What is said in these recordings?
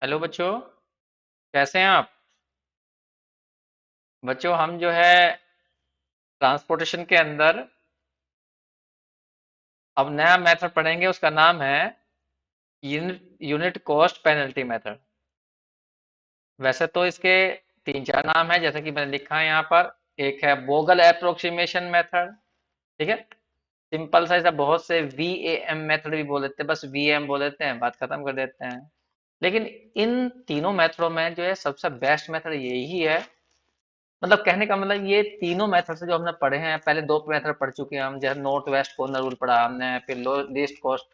Hello बच्चों, कैसे हैं आप? बच्चों, हम जो है ट्रांसपोर्टेशन के अंदर अब नया मेथड पढ़ेंगे। उसका नाम है unit unit cost penalty method. वैसे तो इसके तीन चार नाम है, जैसे कि मैंने लिखा है यहाँ पर। एक है बोगल अप्रोक्सीमेशन मेथड। ठीक है। सिंपल सा, ऐसा बहुत से VAM मेथड भी बोल देते हैं, बस VM बोल देते हैं, बात खत्म कर देते हैं। लेकिन इन तीनों मेथडों में जो है सबसे बेस्ट मेथड यही है। मतलब कहने का मतलब, ये तीनों मेथड से जो हमने पढ़े हैं, पहले दो मेथड पढ़ चुके हैं हम, जैसे नॉर्थ वेस्ट कॉर्नर रूल पढ़ा हमने, फिर लो लीस्ट कॉस्ट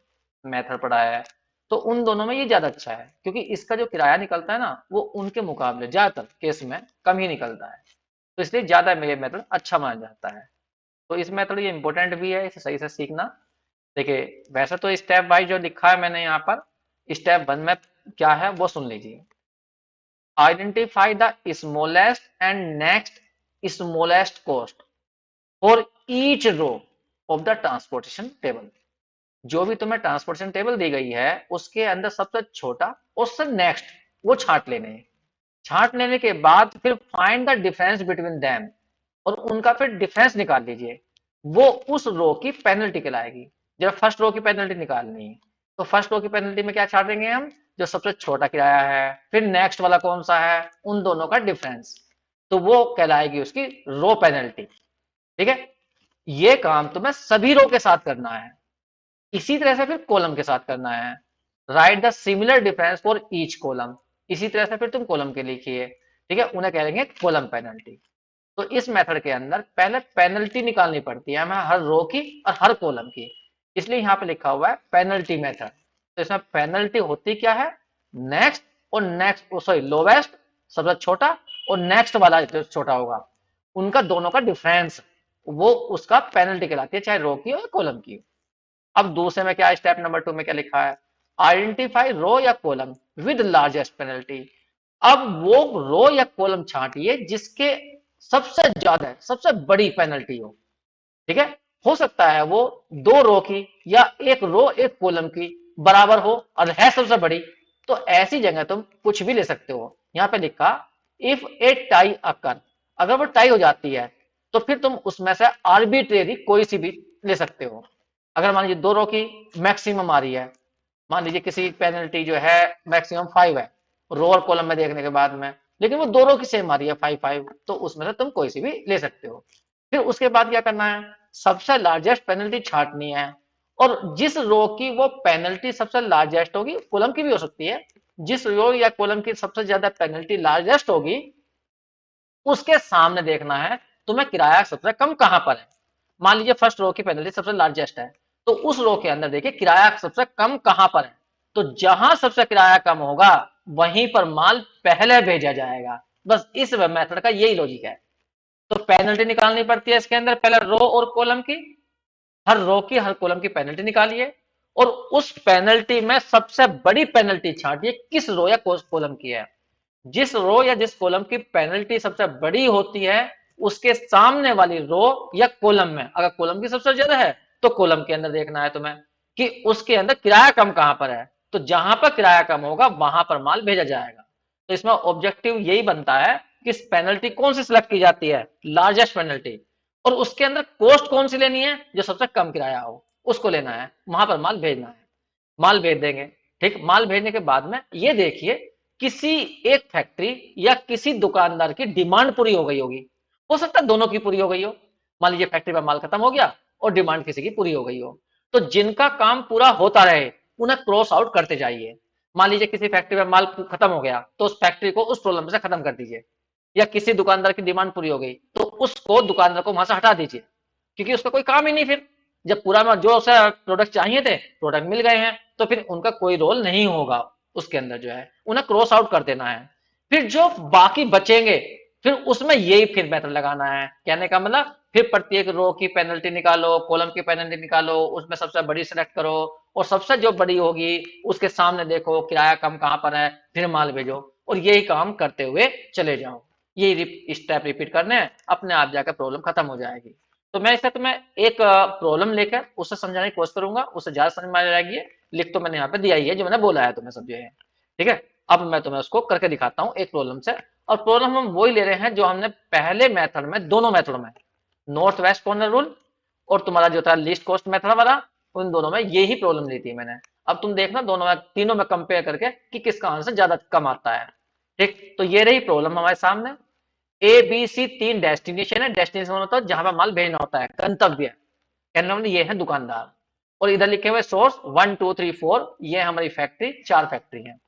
मेथड पढ़ा है। तो उन दोनों में ये ज्यादा अच्छा है, क्योंकि इसका जो किराया निकलता है ना, वो उनके मुकाबले ज्यादातर केस में कम ही निकलता है। तो इसलिए ज्यादा ये मेथड अच्छा माना जाता है। तो इस मेथड ये इंपॉर्टेंट भी है, इसे सही से सीखना। देखिए, वैसे तो स्टेप वाइज जो लिखा है मैंने यहाँ पर, स्टेप 1 में क्या है वो सुन लीजिए। Identify the smallest and next smallest cost for each row of the transportation table. जो भी तुम्हें ट्रांसपोर्टेशन टेबल दी गई है, उसके अंदर सबसे छोटा और उससे नेक्स्ट वो छांट लेने हैं। छांट लेने के बाद फिर find the difference between them, और उनका फिर डिफरेंस निकाल लीजिए। वो उस रो की पेनल्टी कहलाएगी। जब फर्स्ट रो की पेनल्टी निकालनी है, तो फर्स्ट रो की पेनल्टी में क्या छाटेंगे हम? जो सबसे छोटा किराया है, फिर नेक्स्ट वाला कौन सा है, उन दोनों का डिफरेंस। तो वो कहलाएगी उसकी रो पेनल्टी। ठीक है। ये काम तुम्हें सभी रो के साथ करना है। इसी तरह से फिर कॉलम के साथ करना है। Right the similar difference for each column. इसी तरह से फिर तुम कॉलम के लिखिए। ठीक है, उन्हें कहेंगे कॉलम पेनल्टी। तो इस मेथड के अंदर पहले पेनल्टी निकालनी पड़ती है हमें, हर रो की और हर कॉलम की। इसलिए यहाँ पे लिखा हुआ है पेनल्टी मेथड। तो इसमें पेनल्टी होती क्या है? नेक्स्ट और नेक्स्ट, सॉरी, लोवेस्ट सबसे छोटा, और नेक्स्ट वाला जो छोटा होगा, उनका दोनों का डिफरेंस, वो उसका पेनल्टी कहलाती है, चाहे रो की हो या कॉलम की। अब दूसरे में क्या, स्टेप नंबर 2 में क्या लिखा है? आइडेंटिफाई रो या कॉलम विद लार्जेस्ट पेनल्टी। अब वो रो या कॉलम छांटिए जिसके सबसे ज्यादा, सबसे बड़ी पेनल्टी हो। ठीक है। हो सकता है वो दो रो की या एक रो एक कॉलम की बराबर हो और है सबसे बड़ी। तो ऐसी जगह तुम कुछ भी ले सकते हो। यहां पे लिखा, इफ ए टाई अकर, अगर वो टाई हो जाती है, तो फिर तुम उसमें से आर्बिट्रेरी कोई सी भी ले सकते हो। अगर मान लीजिए दो रो की मैक्सिमम आ रही है, मान लीजिए किसी पेनल्टी जो है मैक्सिमम 5 है, रो और कॉलम में देखने के बाद में, लेकिन वो दो रो की सेम आ रही है 5-5, तो उसमें से तुम कोई सी भी ले सकते हो। फिर उसके बाद क्या करना है? सबसे लार्जेस्ट पेनल्टी छांटनी है। और जिस रो की वो पेनल्टी सबसे लार्जेस्ट होगी, कॉलम की भी हो सकती है, जिस रो या कॉलम की सबसे ज्यादा पेनल्टी लार्जेस्ट होगी, उसके सामने देखना है तुम्हें किराया सबसे कम कहां पर है। मान लीजिए फर्स्ट रो की पेनल्टी सबसे लार्जेस्ट है, तो उस रो के अंदर देखिए किराया सबसे कम कहां पर है। तो जहां सबसे किराया कम होगा, वहीं पर माल पहले भेजा जाएगा। बस इस मेथड का यही लॉजिक है। तो पेनल्टी निकालनी पड़ती है इसके अंदर, पहले रो और कॉलम की, हर रो की हर कॉलम की पेनल्टी निकालिए, और उस पेनल्टी में सबसे बड़ी पेनल्टी छांटिए किस रो या कॉलम की है। जिस रो या जिस कॉलम की पेनल्टी सबसे बड़ी होती है, उसके सामने वाली रो या कॉलम में, अगर कॉलम की सबसे ज्यादा है, तो कॉलम के अंदर देखना है तुम्हें कि उसके अंदर किराया कम कहां पर है। तो जहां पर किराया कम होगा वहां पर माल भेजा जाएगा। तो इसमें ऑब्जेक्टिव यही बनता है कि पेनल्टी कौन सी सिलेक्ट की जाती है, लार्जेस्ट पेनल्टी, और उसके अंदर कॉस्ट कौन सी लेनी है, जो सबसे कम किराया हो उसको लेना है, वहां पर माल भेजना है। माल भेज देंगे। ठीक, माल भेजने के बाद में ये देखिए, किसी एक फैक्ट्री या किसी दुकानदार की डिमांड पूरी हो गई होगी। हो सकता है दोनों की पूरी हो गई हो। मान लीजिए फैक्ट्री में माल खत्म हो गया और डिमांड किसी की पूरी हो गई हो। तो जिनका काम पूरा होता रहे, उन्हें क्रॉस आउट करते जाइए। मान लीजिए किसी फैक्ट्री में माल खत्म हो गया, तो उस फैक्ट्री को उस प्रॉब्लम से खत्म कर दीजिए। या किसी दुकानदार की डिमांड पूरी हो गई, तो उसको, दुकानदार को वहां से हटा दीजिए, क्योंकि उसका कोई काम ही नहीं फिर। जब पूरा में जो उसे प्रोडक्ट चाहिए थे, प्रोडक्ट मिल गए हैं, तो फिर उनका कोई रोल नहीं होगा उसके अंदर, जो है उन्हें क्रॉस आउट कर देना है। फिर जो बाकी बचेंगे, फिर उसमें यही फिर मेथड लगाना है। कहने का मतलब, फिर प्रत्येक रो की पेनल्टी निकालो, कॉलम की पेनल्टी निकालो, उसमें सबसे बड़ी सिलेक्ट करो, और सबसे जो बड़ी होगी उसके सामने देखो किराया कम कहां पर है, फिर माल भेजो। और यही काम करते हुए चले जाओ। यही स्टेप रिपीट करने हैं, अपने आप जाकर प्रॉब्लम खत्म हो जाएगी। तो मैं इससे तुम्हें एक प्रॉब्लम लेकर उससे समझाने की कोशिश करूंगा, उससे ज्यादा समझ में आ जाएगी। लिख तो मैंने यहाँ पे दिया ही है, जो मैंने बोला है तुम्हें सब जो है। ठीक है, अब मैं तुम्हें उसको करके दिखाता हूं एक प्रॉब्लम से। और प्रॉब्लम हम वही ले रहे हैं जो हमने पहले मेथड में, दोनों मेथड में, नॉर्थ वेस्ट कॉर्नर रूल और तुम्हारा जो था लीस्ट कॉस्ट मेथड वाला, उन दोनों में यही प्रॉब्लम ली थी मैंने। अब तुम देखना दोनों में, तीनों में कंपेयर करके कि किसका आंसर ज्यादा कम आता है। ठीक, तो ये रही प्रॉब्लम हमारे सामने। ए बी सी तीन डेस्टिनेशन है, डेस्टिनेशन होता है जहां पर माल भेजना होता है, गंतव्य। कहने मतलब ये है दुकानदार। और इधर लिखे हुए सोर्स 1 2 3 4, ये हमारी फैक्ट्री, 4 फैक्ट्री है।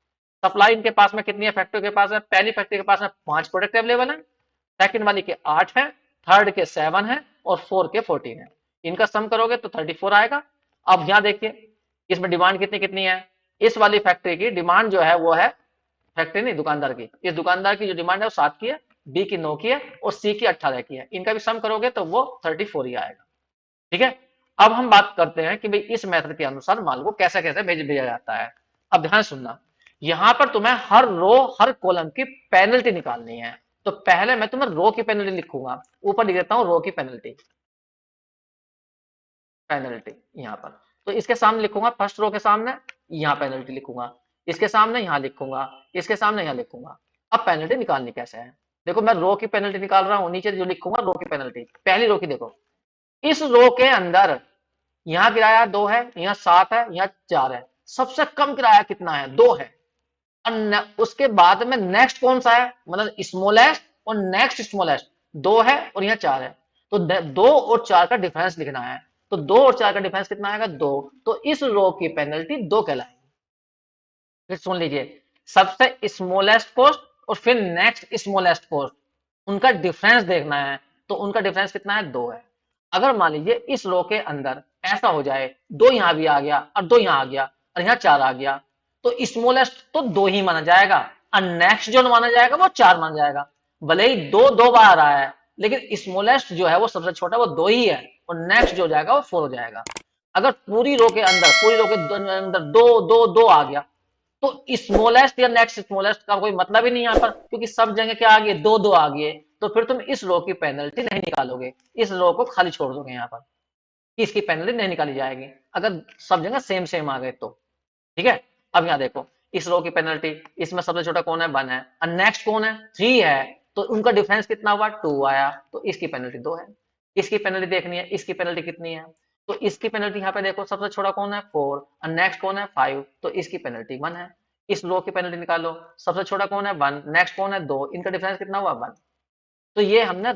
सप्लाई इनके पास में कितनी है, फैक्ट्री के पास में, पहली फैक्ट्री के पास में 5 प्रोडक्ट अवेलेबल है, सेकंड वाली के 8 है, थर्ड के 7 है और फोर्थ के 14 है। इनका सम करोगे तो 34 आएगा। अब यहां देखिए इसमें डिमांड कितनी कितनी है। इस वाली फैक्ट्री की डिमांड जो है वो है, फैक्ट्री नहीं दुकानदार की, इस दुकानदार की जो डिमांड है वो 7 की है, बी की 9 की है और सी की 18 की है। इनका भी सम करोगे तो वो 34 ही आएगा। ठीक है, अब हम बात करते हैं कि भाई इस मेथड के अनुसार माल को कैसे कैसे भेजा जाता है। अब ध्यान सुनना, यहां पर तुम्हें हर रो हर कॉलम की पेनल्टी निकालनी है। तो पहले मैं तुम्हें रो की पेनल्टी लिखूंगा, ऊपर लिख देता हूं रो की पेनल्टी, पेनल्टी यहां पर। तो इसके सामने लिखूंगा, फर्स्ट रो के सामने यहां पेनल्टी लिखूंगा, इसके सामने यहां लिखूंगा, इसके सामने यहां लिखूंगा। अब पेनल्टी निकालनी कैसे है, देखो मैं रो की पेनल्टी निकाल रहा हूं, नीचे जो लिखूंगा रो की पेनल्टी, पहली रो की देखो, इस रो के अंदर यहाँ किराया 2 है, यहाँ 7 है, यहाँ 4 है, सबसे कम किराया कितना है, 2 है। और उसके बाद में नेक्स्ट कौन सा है, मतलब स्मॉलेस्ट और नेक्स्ट स्मॉलेस्ट, 2 है और यहाँ 4 है। तो 2 और 4 का डिफरेंस लिखना है। तो 2 और 4 का डिफरेंस कितना आएगा, 2। तो इस रो की पेनल्टी 2 कहलाएगी। फिर सुन लीजिए, सबसे स्मॉलेस्ट पोस्ट और फिर नेक्स्ट स्मॉलेस्ट पोस्ट, उनका डिफरेंस देखना है। तो उनका डिफरेंस कितना है, 2 है। अगर मान लीजिए इस रो के अंदर ऐसा हो जाए, 2 यहां भी आ गया और 2 यहां आ गया और यहाँ 4 आ गया, तो स्मॉलेस्ट तो 2 ही माना जाएगा और नेक्स्ट जो माना जाएगा वो 4 माना जाएगा। भले ही 2 2 बार आ रहा है, लेकिन स्मॉलेस्ट जो है वो सबसे छोटा, वो 2 ही है, और नेक्स्ट जो जाएगा वो 4 हो जाएगा। अगर पूरी रो के अंदर, पूरी रो के अंदर 2 2 2 आ गया, तो स्मॉलेस्ट या नेक्स्ट स्मॉलेस्ट का कोई मतलब ही नहीं यहाँ पर, क्योंकि सब जगह क्या आ गए, 2 2 आ गए। तो फिर तुम इस रो की पेनल्टी नहीं निकालोगे, इस रो को खाली छोड़ दोगे यहाँ पर, इसकी पेनल्टी नहीं निकाली जाएगी अगर सब जगह सेम सेम आ गए तो। ठीक है, अब यहाँ देखो इस रो की पेनल्टी, इसमें सबसे छोटा कौन है, 1 है, और नेक्स्ट कौन है, 3 है। तो उनका डिफरेंस कितना हुआ, 2 आया, तो इसकी पेनल्टी 2 है। इसकी पेनल्टी देखनी है, इसकी पेनल्टी कितनी है, तो इसकी पेनल्टी यहाँ पे देखो, सबसे छोटा कौन है, 4, और नेक्स्ट कौन है, 5, तो इसकी पेनल्टी 1 है। इस रो की पेनल्टी निकालो, सबसे छोटा कौन है, 1, नेक्स्ट कौन है, 2, इनका डिफरेंस कितना हुआ, 1। तो ये हमने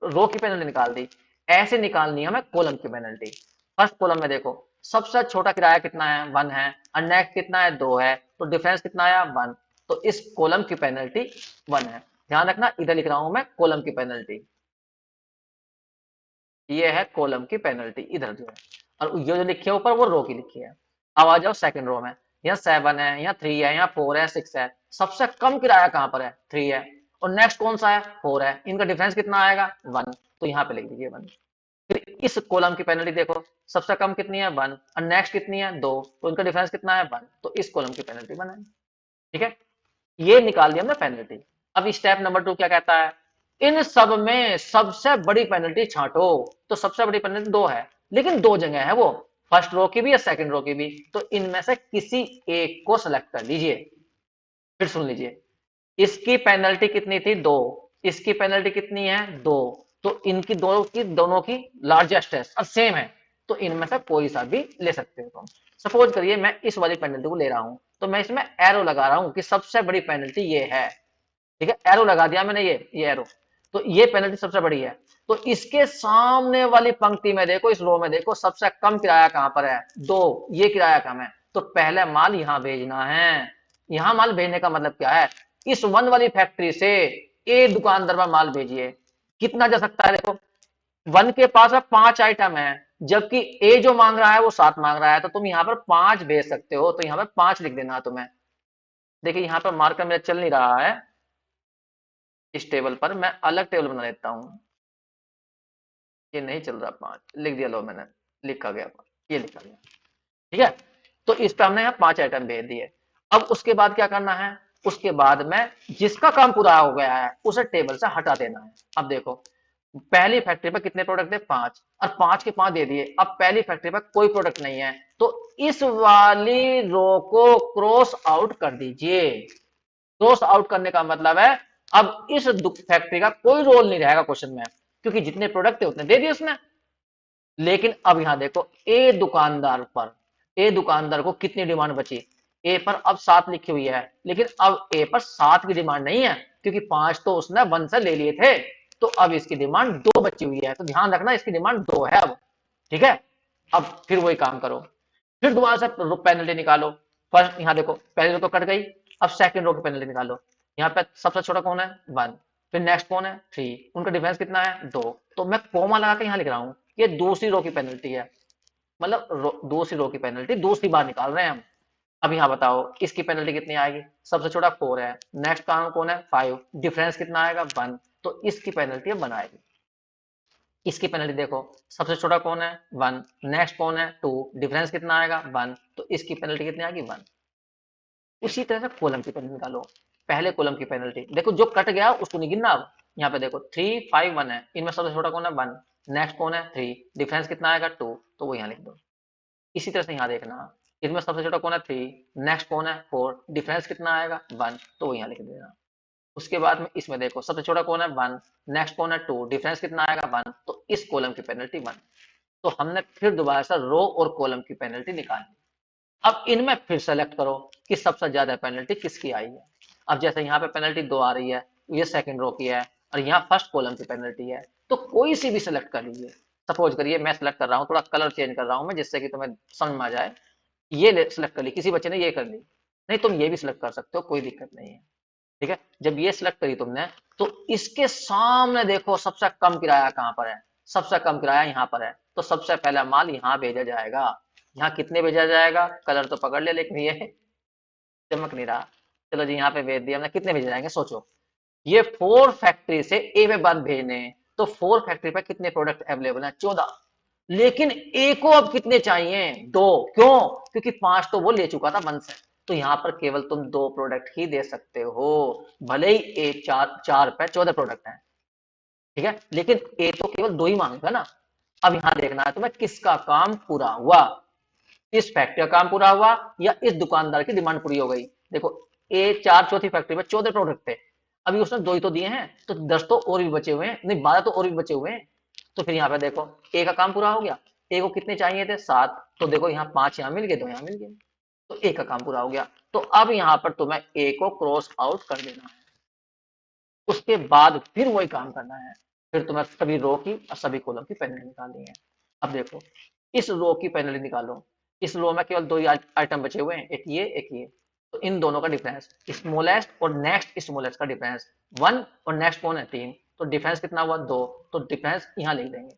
रो की पेनल्टी निकाल दी। ऐसे निकालनी है हमें कॉलम की पेनल्टी। फर्स्ट कॉलम में देखो सबसे छोटा किराया कितना है, 1 है, और नेक्स्ट कितना है, 2 है, तो डिफरेंस कितना आया, 1। तो इस कॉलम की पेनल्टी 1 है। ध्यान रखना, इधर लिख रहा हूं मैं कॉलम की पेनल्टी, ये है कॉलम की पेनल्टी इधर जो है, और ये जो लिखी है ऊपर वो रो की लिखी है। अब आ जाओ सेकंड रो में, यहाँ 7 है, यहाँ 3 है, यहाँ 4 है, 6 है, सबसे कम किराया कहां पर है, 3 है, और नेक्स्ट कौन सा है, 4 है, इनका डिफरेंस कितना आएगा, 1। तो यहाँ पे लिख दीजिए 1। फिर इस कॉलम की पेनल्टी देखो, सबसे कम कितनी है, 1, और नेक्स्ट कितनी है, 2, तो इनका डिफरेंस कितना है, 1। तो इस कॉलम की पेनल्टी 1 है। ठीक है, ये निकाल दिया हमने पेनल्टी। अब स्टेप नंबर 2 क्या कहता है, इन सब में सबसे बड़ी पेनल्टी छांटो। तो सबसे बड़ी पेनल्टी 2 है, लेकिन 2 जगह है वो, फर्स्ट रो की भी या सेकंड रो की भी। तो इनमें से किसी एक को सेलेक्ट कर लीजिए। फिर सुन लीजिए, इसकी पेनल्टी कितनी थी, 2, इसकी पेनल्टी कितनी है, 2, तो इनकी दोनों की लार्जेस्ट है और सेम है, तो इनमें से कोई सा भी ले सकते हो तुम। सपोज करिए मैं इस वाली पेनल्टी को ले रहा हूं, तो मैं इसमें एरो लगा रहा हूं कि सबसे बड़ी पेनल्टी ये है। ठीक है, एरो लगा दिया मैंने, ये एरो, तो ये पेनल्टी सबसे बड़ी है। तो इसके सामने वाली पंक्ति में देखो, इस रो में देखो, सबसे कम किराया कहां पर है, 2, ये किराया कम है, तो पहले माल यहां भेजना है। यहां माल भेजने का मतलब क्या है, इस 1 वाली फैक्ट्री से ए दुकानदार पर माल भेजिए। कितना जा सकता है, देखो 1 के पास में 5 आइटम है, जबकि ए जो मांग रहा है वो 7 मांग रहा है, तो तुम यहां पर 5 भेज सकते हो, तो यहां पर 5 लिख देना तुम्हें। देखिए यहां पर मार्कर मेरा चल नहीं रहा है, इस टेबल पर मैं अलग टेबल बना लेता हूं, ये नहीं चल रहा, 5 लिख दिया, लो मैंने लिखा गया, ये लिखा गया। ठीक है, तो इस पे हमने यहाँ 5 आइटम भेज दिए। अब उसके बाद क्या करना है, उसके बाद में जिसका काम पूरा हो गया है उसे टेबल से हटा देना है। अब देखो पहली फैक्ट्री पर कितने प्रोडक्ट थे? 5, और 5 के 5 दे दिए। अब पहली फैक्ट्री पर कोई प्रोडक्ट नहीं है, तो इस वाली रो को क्रॉस आउट कर दीजिए। क्रॉस आउट करने का मतलब है अब इस फैक्ट्री का कोई रोल नहीं रहेगा क्वेश्चन में, क्योंकि जितने प्रोडक्ट थे उतने दे दिए उसने। लेकिन अब यहां देखो, ए दुकानदार को कितनी डिमांड बची? ए पर अब 7 लिखी हुई है, लेकिन अब ए पर 7 की डिमांड नहीं है, क्योंकि 5 तो उसने 1 से ले लिए थे। तो अब इसकी डिमांड 2 बची हुई है, तो ध्यान रखना इसकी डिमांड 2 है अब। ठीक है, अब फिर वही काम करो, फिर दोबारा से पेनल्टी निकालो। फर्स्ट यहां देखो, पहली रो तो कट गई, अब सेकंड रो की पेनल्टी निकालो। यहाँ पे सबसे छोटा कौन है? 1। फिर नेक्स्ट कौन है? 3। उनका डिफरेंस कितना है? 2। तो मैं कोमा लगा के यहाँ लिख रहा हूँ, ये दूसरी रो की पेनल्टी है, मतलब दूसरी रो की पेनल्टी दूसरी बार निकाल रहे हैं हम। अब यहाँ बताओ इसकी पेनल्टी कितनी आएगी? सबसे छोटा 4 है, नेक्स्ट काम कौन है? 5, डिफरेंस कितना आएगा? 1। तो इसकी पेनल्टी अब 1 आएगी। इसकी पेनल्टी देखो, सबसे छोटा कौन है? 1, नेक्स्ट कौन है? 2, डिफरेंस कितना आएगा? 1। तो इसकी पेनल्टी कितनी आएगी? 1। उसी तरह से कॉलम की पेनल्टी निकालो। पहले कॉलम की पेनल्टी देखो, जो कट गया उसको नहीं गिनना। अब यहाँ पे देखो 3, 5, 1 है, इनमें सबसे छोटा कौन है? 1, नेक्स्ट कौन है? 3, डिफरेंस कितना आएगा? 2, तो वो यहाँ लिख दो। इसी तरह से यहाँ देखना, इनमें सबसे छोटा कौन है? 3, नेक्स्ट कौन है? 4, डिफरेंस कितना आएगा? 1, तो वो यहाँ लिख देना। उसके बाद में इसमें देखो, सबसे छोटा कौन है? 1, नेक्स्ट कौन है? 2, डिफरेंस कितना आएगा? 1, तो इस कॉलम की पेनल्टी 1। तो हमने फिर दोबारा से रो और कॉलम की पेनल्टी निकाली। अब इनमें फिर सेलेक्ट करो कि सबसे ज्यादा पेनल्टी किसकी आई है। अब जैसे यहाँ पे पेनल्टी 2 आ रही है, ये सेकंड रो की है, और यहाँ फर्स्ट कॉलम की पेनल्टी है, तो कोई सी भी सिलेक्ट कर लीजिए। सपोज करिए मैं सिलेक्ट कर रहा हूँ, थोड़ा कलर चेंज कर रहा हूँ मैं, जिससे कि तुम्हें समझ में आ जाए। ये सिलेक्ट कर ली, किसी बच्चे ने ये कर ली, नहीं तुम ये भी सिलेक्ट कर सकते हो, कोई दिक्कत नहीं है। ठीक है, जब ये सिलेक्ट करी तुमने, तो इसके सामने देखो सबसे कम किराया कहाँ पर है? सबसे कम किराया यहाँ पर है, तो सबसे पहला माल यहाँ भेजा जाएगा। यहाँ कितने भेजा जाएगा? कलर तो पकड़ ले, लेकिन ये चमक नहीं रहा। चलो जी, यहाँ पे भेज दिया हमने, कितने भेजे जाएंगे सोचो। ये 4 फैक्ट्री से ए में बात भेजने, तो 4 फैक्ट्री पे कितने प्रोडक्ट अवेलेबल हैं? 14। लेकिन ए को अब कितने चाहिए? 2। क्यों? क्योंकि 5 तो वो ले चुका था 1 से, तो यहाँ पर केवल तुम 2 प्रोडक्ट ही दे सकते हो। भले ही ए 4 पे 14 प्रोडक्ट हैं, ठीक है, लेकिन ए तो केवल 2 ही मांगेगा ना। अब यहाँ देखना है तुम्हें किसका काम पूरा हुआ, इस फैक्ट्री का काम पूरा हुआ या इस दुकानदार की डिमांड पूरी हो गई। देखो, ए 4 चौथी फैक्ट्री में 14 प्रोडक्ट थे, अभी उसने 2 ही तो दिए हैं, तो 10 तो और भी बचे हुए हैं, नहीं 12 तो और भी बचे हुए हैं। तो फिर यहाँ पे देखो, ए का काम पूरा हो गया। ए को कितने चाहिए थे? 7, तो देखो यहाँ 5 यहाँ मिल गए, 2 यहाँ मिल गए, तो ए का काम पूरा हो गया। तो अब यहाँ पर तुम्हें ए को क्रॉस आउट कर देना है, उसके बाद फिर वही काम करना है। फिर तुम्हें सभी रो की और सभी कॉलम की पेनल्टी निकालनी है। अब देखो, इस रो की पेनल्टी निकालो। इस रो में केवल 2 ही आइटम बचे हुए हैं, एक ये एक ये, तो इन दोनों का डिफरेंस, स्मॉलेस्ट और नेक्स्ट स्मॉलेस्ट का डिफरेंस 1, और नेक्स्ट कौन है? 3, तो डिफरेंस कितना हुआ? 2, तो डिफरेंस यहाँ लिख देंगे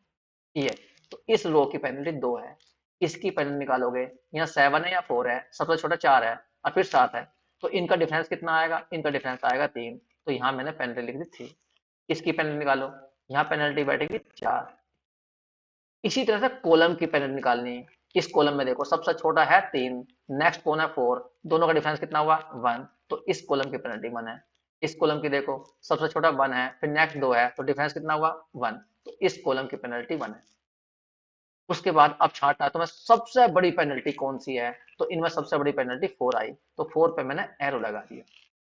ये। तो इस रो की पेनल्टी 2 है, इसकी पेनल्टी निकालोगे, यहाँ 7 है या 4 है, सबसे छोटा 4 है और फिर 7 है, तो इनका डिफरेंस कितना आएगा? इनका डिफरेंस आएगा 3, तो यहाँ मैंने पेनल्टी लिख दी 3। इसकी पेनल्टी निकालो, यहाँ पेनल्टी बैठेगी 4। इसी तरह से कॉलम की पेनल्टी निकालनी है। इस कॉलम में देखो, सबसे छोटा है 3, नेक्स्ट कौन है? 4, दोनों का डिफरेंस कितना हुआ? 1, तो इस कॉलम की पेनल्टी 1 है। इस कॉलम की देखो, सबसे छोटा 1 है, फिर नेक्स्ट 2 है, तो डिफरेंस कितना हुआ? 1, तो इस कॉलम की पेनल्टी 1 है। उसके बाद अब छांटना है तुम्हें सबसे बड़ी पेनल्टी कौन सी है, तो इनमें सबसे बड़ी पेनल्टी 4 आई, तो 4 पे मैंने एरो लगा दिया।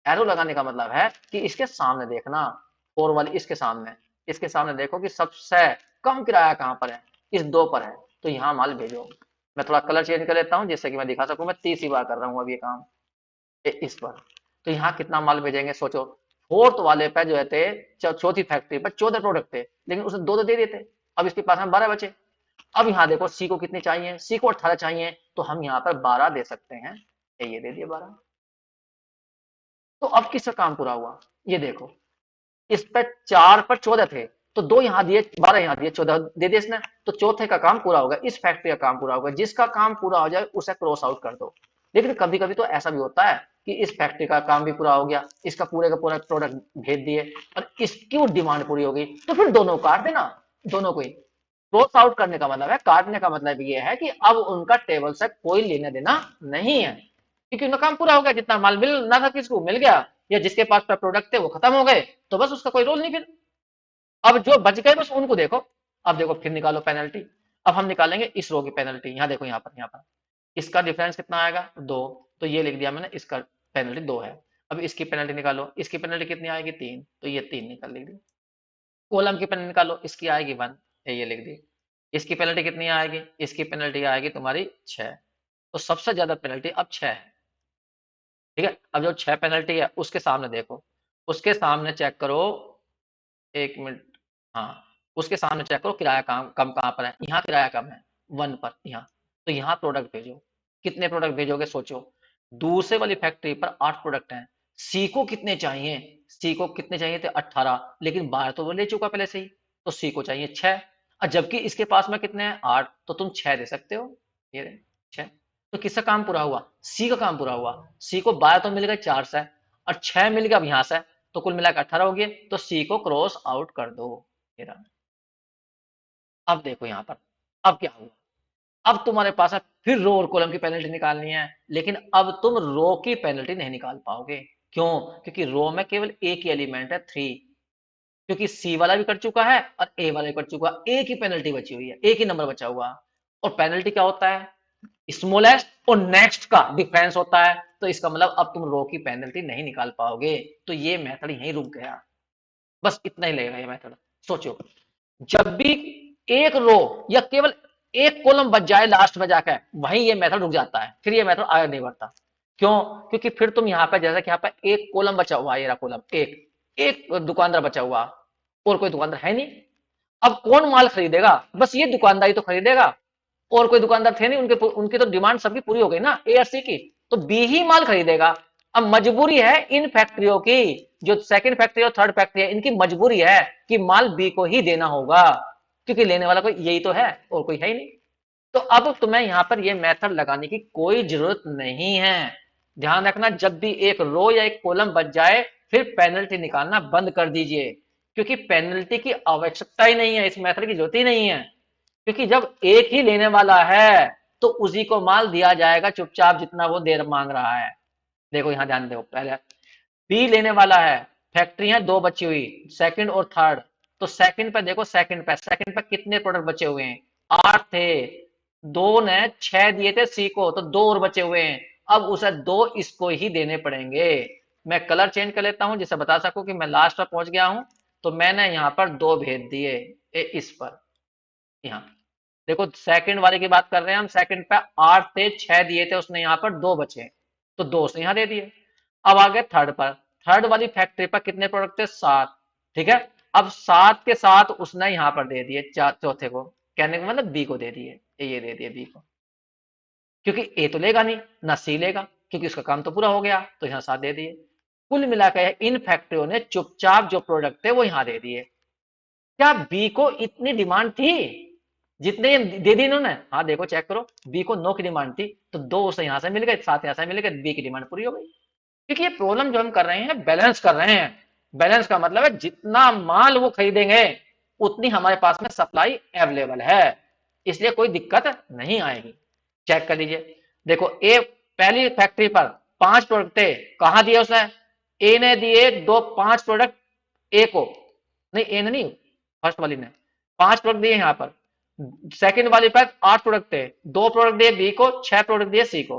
एरो लगाने का मतलब है कि इसके सामने देखना, 4 वाली इसके सामने देखो कि सबसे कम किराया कहां पर है? इस 2 पर है, तो यहाँ माल भेजो। मैं थोड़ा कलर चेंज कर लेता हूँ जिससे कि मैं दिखा सकूं, मैं तीसरी बार कर रहा हूँ अब ये काम। इस पर तो यहाँ कितना माल भेजेंगे सोचो। फोर्थ वाले पे जो है थे, चौथी फैक्ट्री पर 14 प्रोडक्ट थे, लेकिन उसने 2 दे दिए थे, अब इसके पास में 12 बचे। अब यहाँ देखो, सी को कितने चाहिए? सी को 18 चाहिए, तो हम यहाँ पर 12 दे सकते हैं, ये दे दिए 12। तो अब किसका काम पूरा हुआ? ये देखो, इस पे 4 पर 14 थे, तो 2 यहाँ दिए, 12 यहाँ दिए, 14 दे दिए इसने, तो चौथे का काम पूरा होगा, इस फैक्ट्री का काम पूरा होगा। जिसका काम पूरा हो जाए उसे क्रॉस आउट कर दो। लेकिन कभी कभी तो ऐसा भी होता है कि इस फैक्ट्री का काम भी पूरा हो गया, इसका पूरे का पूरा प्रोडक्ट भेज दिए और इसकी डिमांड पूरी हो गई, तो फिर दोनों काट देना, दोनों को ही। क्रॉस आउट करने का मतलब है, काटने का मतलब ये है कि अब उनका टेबल से कोई लेने देना नहीं है, क्योंकि उनका काम पूरा हो गया, जितना माल मिलना था किसको मिल गया, या जिसके पास प्रोडक्ट थे वो खत्म हो गए, तो बस उसका कोई रोल नहीं फिर। अब जो बच गए बस उनको देखो। अब देखो फिर निकालो पेनल्टी। अब हम निकालेंगे इस रो की पेनल्टी। यहाँ देखो, यहाँ पर इसका डिफरेंस कितना आएगा, 2। तो ये लिख दिया मैंने, इसका पेनल्टी 2 है। अब इसकी पेनल्टी निकालो, इसकी पेनल्टी कितनी आएगी, 3। तो ये 3 निकाल लिख दी। कॉलम की पेनल्टी निकालो, इसकी आएगी 1, ये लिख दी। इसकी पेनल्टी कितनी आएगी, इसकी पेनल्टी आएगी तुम्हारी 6। तो सबसे ज्यादा पेनल्टी अब 6 है। ठीक है, अब जो 6 पेनल्टी है उसके सामने देखो, उसके सामने चेक करो। 1 मिनट। हाँ, उसके सामने चेक करो किराया कम कम कहाँ पर है, यहाँ किराया कम है, 1 पर यहाँ। तो यहाँ प्रोडक्ट भेजो। कितने प्रोडक्ट भेजोगे सोचो। दूसरे वाली फैक्ट्री पर 8 प्रोडक्ट हैं। सी को कितने चाहिए, सी को कितने चाहिए थे, 18, लेकिन 12 तो वो ले चुका पहले से ही। तो सी को चाहिए 6, और जबकि इसके पास में कितने हैं, 8, तो तुम 6 दे सकते हो। ये रहे 6। तो किसका काम पूरा हुआ, सी का काम पूरा हुआ। सी को 12 तो मिल गए 4 से, और 6 मिल गया अब यहाँ से। तो कुल मिलाकर 18 हो गए। तो सी को क्रॉस आउट कर दो। ये रहा। अब देखो यहाँ पर, अब क्या हुआ। अब तुम्हारे पास है फिर रो और कॉलम की पेनल्टी निकालनी है, लेकिन अब तुम रो की पेनल्टी नहीं निकाल पाओगे। क्यों, क्योंकि रो में केवल एक ही एलिमेंट है, 3। क्योंकि सी वाला भी कट चुका है और ए वाला भी कट चुका है, एक ही पेनल्टी बची हुई है, एक ही नंबर बचा हुआ। और पेनल्टी क्या होता है, स्मॉलेस्ट और नेक्स्ट का डिफरेंस होता है। तो इसका मतलब अब तुम रो की पेनल्टी नहीं निकाल पाओगे। तो ये मेथड यहीं रुक गया। बस इतना ही लगेगा ये मेथड। सोचो, जब भी एक रो या केवल एक कॉलम बच जाए लास्ट में जाकर, वहीं ये मेथड रुक जाता है, फिर ये मेथड आगे नहीं बढ़ता। क्यों, क्योंकि फिर तुम यहाँ पे जैसा कि यहाँ पे एक कॉलम बचा हुआ है, ये रहा कॉलम, एक एक दुकानदार बचा हुआ, और कोई दुकानदार है नहीं। अब कौन माल खरीदेगा, बस ये दुकानदार ही तो खरीदेगा। और कोई दुकानदार थे नहीं, उनके उनकी तो डिमांड सबकी पूरी हो गई ना, ए और सी की। तो बी ही माल खरीदेगा। अब मजबूरी है इन फैक्ट्रियों की, जो सेकंड फैक्ट्री और थर्ड फैक्ट्री है, इनकी मजबूरी है कि माल बी को ही देना होगा, क्योंकि लेने वाला कोई यही तो है, और कोई है ही नहीं। तो अब तुम्हें यहां पर ये मेथड लगाने की कोई जरूरत नहीं है। ध्यान रखना, जब भी एक रो या एक कॉलम बच जाए, फिर पेनल्टी निकालना बंद कर दीजिए। क्योंकि पेनल्टी की आवश्यकता ही नहीं है, इस मेथड की जरूरत ही नहीं है। क्योंकि जब एक ही लेने वाला है, तो उसी को माल दिया जाएगा चुपचाप, जितना वो देर मांग रहा है। देखो यहाँ ध्यान दो, पहले बी लेने वाला है, फैक्ट्री है 2 बची हुई, सेकंड और थर्ड। तो सेकंड पे देखो, सेकंड पे कितने प्रोडक्ट बचे हुए हैं, 8 थे। दो ने 6 दिए थे सी को, तो 2 और बचे हुए हैं। अब उसे 2 इसको ही देने पड़ेंगे। मैं कलर चेंज कर लेता हूं जिससे बता सकूं कि मैं लास्ट पर पहुंच गया हूं। तो मैंने यहाँ पर 2 भेज दिए, इस पर, यहाँ देखो, सेकंड वाले की बात कर रहे हैं हम। सेकंड पे 8 थे, 6 दिए थे उसने, यहाँ पर 2 बचे, तो 2 उसने यहाँ दे दिए। अब आ गए थर्ड पर। थर्ड वाली फैक्ट्री पर कितने प्रोडक्ट थे, 7। ठीक है, अब 7 के साथ उसने यहाँ पर दे दिए चौथे को। कहने का मतलब बी को दे दिए, ये दे दिए बी को, क्योंकि ए तो लेगा नहीं, ना सी लेगा, क्योंकि उसका काम तो पूरा हो गया, तो यहाँ 7 दे दिए। कुल मिलाकर इन फैक्ट्रियों ने चुपचाप जो प्रोडक्ट थे वो यहाँ दे दिए। क्या बी को इतनी डिमांड थी जितने ये दे दी इन्होंने, हाँ देखो चेक करो, बी को 9 की डिमांड थी, तो 2 उसे यहां से मिल गए, 7 यहाँ से मिल गए, बी की डिमांड पूरी हो गई। क्योंकि ये प्रॉब्लम जो हम कर रहे हैं, बैलेंस कर रहे हैं। बैलेंस का मतलब है जितना माल वो खरीदेंगे, उतनी हमारे पास में सप्लाई अवेलेबल है, इसलिए कोई दिक्कत नहीं आएगी। चेक कर लीजिए, देखो ए पहली फैक्ट्री पर 5 प्रोडक्ट थे, कहां दिए उसने, ए ने दिए 5 प्रोडक्ट ए को, नहीं ए ने नहीं, फर्स्ट वाली ने 5 प्रोडक्ट दिए यहाँ पर। सेकंड वाली पे 8 प्रोडक्ट थे, 2 प्रोडक्ट दिए बी को, 6 प्रोडक्ट दिए सी को।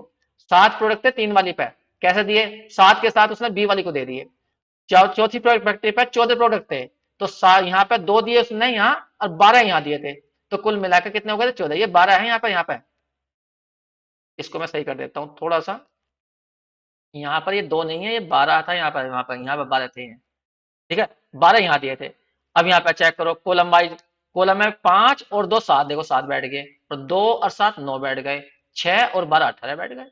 7 प्रोडक्ट थे तीन वाली पे, कैसे दिए, 7 के साथ उसने बी वाली को दे दिए। चौथी प्रोडक्ट फैक्ट्री पे 14 प्रोडक्ट थे, तो यहाँ पे 2 दिए उसने यहाँ, और 12 यहाँ दिए थे। तो कुल मिलाकर कितने हो गए थे, 14। ये 12 है यहाँ पे इसको मैं सही कर देता हूँ थोड़ा सा। यहाँ पर ये 2 नहीं है, ये 12 था यहाँ पर 12 थे। ठीक है, 12 यहाँ दिए थे। अब यहाँ पे चेक करो कॉलम वाइज, कॉलम में 5 और 2 7, देखो 7 बैठ गए, और 2 और 7 9 बैठ गए, 6 और 12 18 बैठ गए।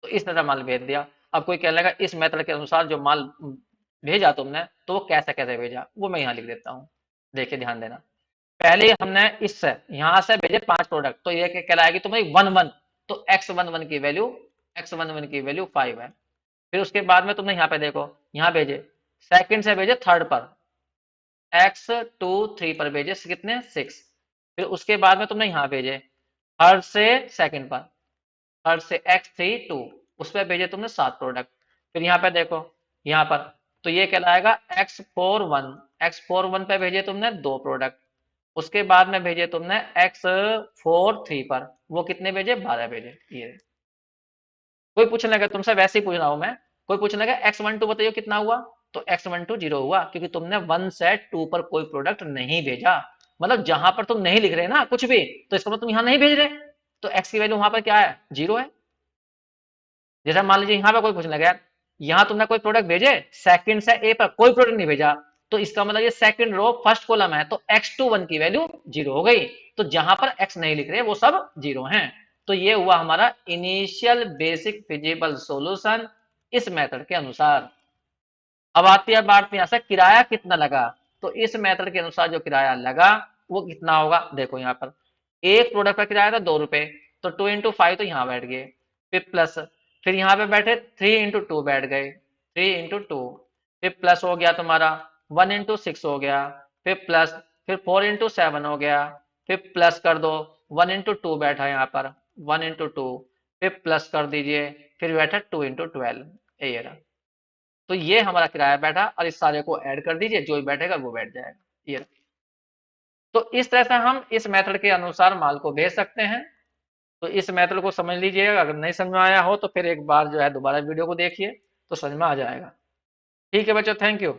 तो इस तरह माल भेज दिया। अब कोई कहने लगा इस मेथड के अनुसार जो माल भेजा तुमने, तो वो कैसे कैसे भेजा, वो मैं यहाँ लिख देता हूँ। देखिए ध्यान देना, पहले हमने इससे यहाँ से भेजे 5 प्रोडक्ट, तो ये कहलाएगी तुम्हारी 1 1। तो x11 की वैल्यू 5 है। फिर उसके बाद में तुमने यहाँ पे देखो, यहाँ भेजे, सेकंड से भेजे थर्ड पर, x23 पर भेजे कितने, 6। फिर उसके बाद में तुमने यहाँ भेजे थर्ड से सेकंड पर, थर्ड से x32, उस पर भेजे तुमने 7 प्रोडक्ट। फिर यहाँ पे देखो, यहाँ पर तो ये कहलाएगा X41। X41 पे भेजे तुमने 2 प्रोडक्ट, उसके बाद में भेजे तुमने X43 पर, वो कितने भेजे, 12 भेजे। ये कोई पूछने लगा तुमसे, वैसे ही पूछ रहा हूं मैं, कोई पूछने लगा X12 बताइए कितना हुआ, तो X12 0 हुआ, क्योंकि तुमने 1 से 2 पर कोई प्रोडक्ट नहीं भेजा। मतलब जहां पर तुम नहीं लिख रहे ना कुछ भी, तो इसका मतलब तुम यहां नहीं भेज रहे, तो X की वैल्यू वहां पर क्या है, 0 है। जैसे मान लीजिए यहाँ पे कोई पूछने लगा, यहाँ तुमने कोई प्रोडक्ट भेजे, सेकंड से ए पर कोई प्रोडक्ट नहीं भेजा, तो इसका मतलब ये सेकंड रो फर्स्ट कॉलम है, तो X21 की वैल्यू 0 हो गई। तो जहां पर X नहीं लिख रहे वो सब 0 हैं। तो ये हुआ हमारा इनिशियल बेसिक फिजिबल सॉल्यूशन इस मेथड के अनुसार। अब आती है बात यहां से किराया कितना लगा, तो इस मेथड के अनुसार जो किराया लगा वो कितना होगा, देखो यहाँ पर एक प्रोडक्ट का किराया था 2 रुपए, तो 2 into 5 तो यहाँ बैठ गए, फिर प्लस, फिर यहाँ पे बैठे 3 into 2 बैठ गए, 3 into 2, फिर प्लस हो गया तुम्हारा 1 into 6 हो गया, फिर प्लस, फिर 4 into 7 हो गया, फिर प्लस कर दो, 1 into 2 बैठा यहाँ पर, 1 into 2, फिर प्लस कर दीजिए, फिर बैठा 2 into 12, ये रहा। तो ये हमारा किराया बैठा, और इस सारे को ऐड कर दीजिए, जो भी बैठेगा वो बैठ जाएगा, ये रहा। तो इस तरह से हम इस मेथड के अनुसार माल को भेज सकते हैं। तो इस मेथड को समझ लीजिएगा, अगर नहीं समझ में आया हो तो फिर एक बार जो है दोबारा वीडियो को देखिए, तो समझ में आ जाएगा। ठीक है बच्चों, थैंक यू।